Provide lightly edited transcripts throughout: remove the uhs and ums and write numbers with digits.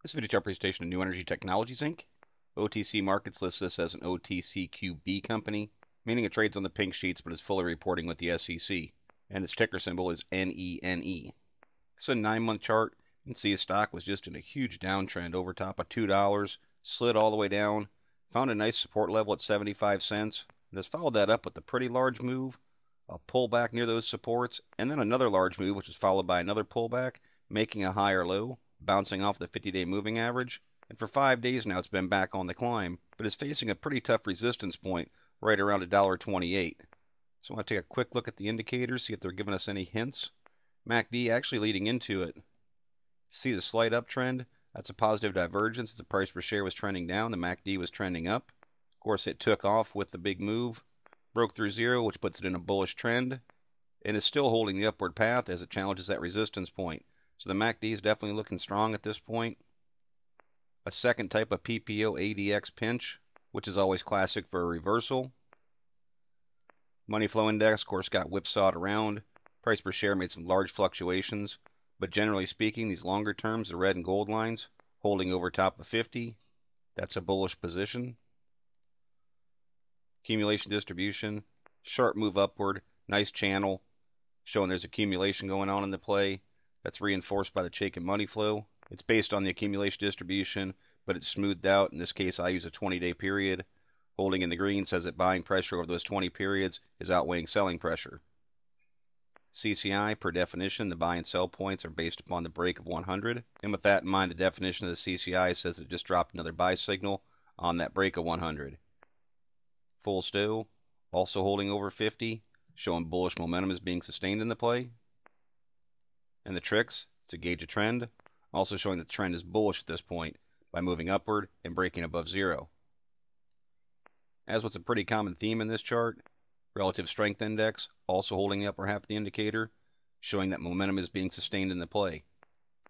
This video chart presentation of New Energy Technologies Inc. OTC Markets lists this as an OTCQB company, meaning it trades on the pink sheets but is fully reporting with the SEC, and its ticker symbol is NENE. It's a 9-month chart. You can see the stock was just in a huge downtrend over top of $2, slid all the way down, found a nice support level at 75 cents, and has followed that up with a pretty large move, a pullback near those supports, and then another large move which is followed by another pullback, making a higher low, bouncing off the 50-day moving average, and for 5 days now it's been back on the climb, but is facing a pretty tough resistance point right around $1.28. So I want to take a quick look at the indicators, see if they're giving us any hints. MACD actually leading into it. See the slight uptrend? That's a positive divergence. The price per share was trending down, the MACD was trending up. Of course, it took off with the big move, broke through zero, which puts it in a bullish trend, and is still holding the upward path as it challenges that resistance point. So the MACD is definitely looking strong at this point. A second type of PPO ADX pinch, which is always classic for a reversal. Money flow index, of course, got whipsawed around. Price per share made some large fluctuations, but generally speaking, these longer terms, the red and gold lines, holding over top of 50. That's a bullish position. Accumulation distribution, sharp move upward, nice channel, showing there's accumulation going on in the play. That's reinforced by the Chaikin money flow. It's based on the accumulation distribution, but it's smoothed out. In this case, I use a 20-day period. Holding in the green says that buying pressure over those 20 periods is outweighing selling pressure. CCI, per definition, the buy and sell points are based upon the break of 100. And with that in mind, the definition of the CCI says it just dropped another buy signal on that break of 100. Full stow, also holding over 50, showing bullish momentum is being sustained in the play. And the tricks to gauge a trend, also showing that the trend is bullish at this point by moving upward and breaking above zero. As what's a pretty common theme in this chart, relative strength index also holding the upper half of the indicator, showing that momentum is being sustained in the play.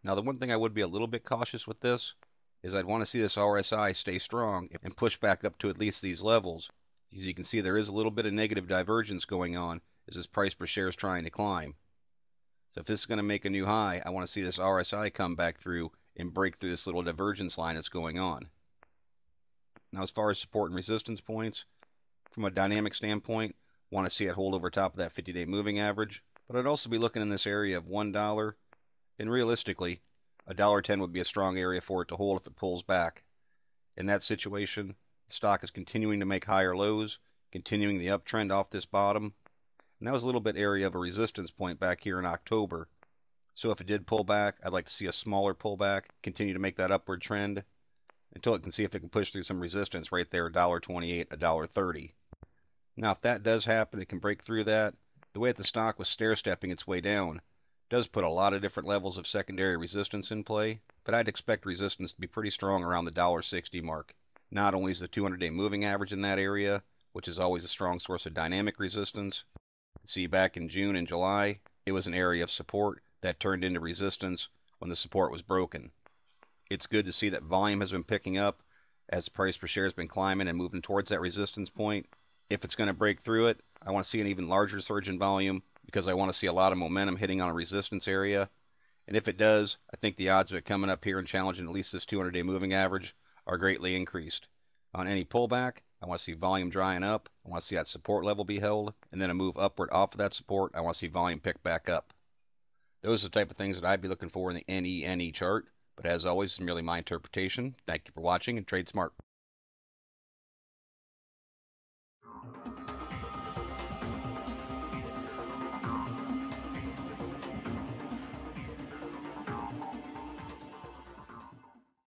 Now the one thing I would be a little bit cautious with this is I'd want to see this RSI stay strong and push back up to at least these levels. As you can see, there is a little bit of negative divergence going on as this price per share is trying to climb. So if this is going to make a new high, I want to see this RSI come back through and break through this little divergence line that's going on. Now as far as support and resistance points, from a dynamic standpoint, want to see it hold over top of that 50-day moving average, but I'd also be looking in this area of $1, and realistically, $1.10 would be a strong area for it to hold if it pulls back. In that situation, the stock is continuing to make higher lows, continuing the uptrend off this bottom. And that was a little bit area of a resistance point back here in October. So if it did pull back, I'd like to see a smaller pullback, continue to make that upward trend until it can see if it can push through some resistance right there, $1.28, $1.30. Now if that does happen, it can break through that. The way that the stock was stair-stepping its way down does put a lot of different levels of secondary resistance in play, but I'd expect resistance to be pretty strong around the $1.60 mark. Not only is the 200-day moving average in that area, which is always a strong source of dynamic resistance. See, back in June and July, it was an area of support that turned into resistance when the support was broken. It's good to see that volume has been picking up as the price per share has been climbing and moving towards that resistance point. If it's going to break through it, I want to see an even larger surge in volume because I want to see a lot of momentum hitting on a resistance area. And if it does, I think the odds of it coming up here and challenging at least this 200-day moving average are greatly increased. On any pullback, I want to see volume drying up. I want to see that support level be held, and then a move upward off of that support. I want to see volume pick back up. Those are the type of things that I'd be looking for in the NENE chart. But as always, it's merely my interpretation. Thank you for watching, and trade smart.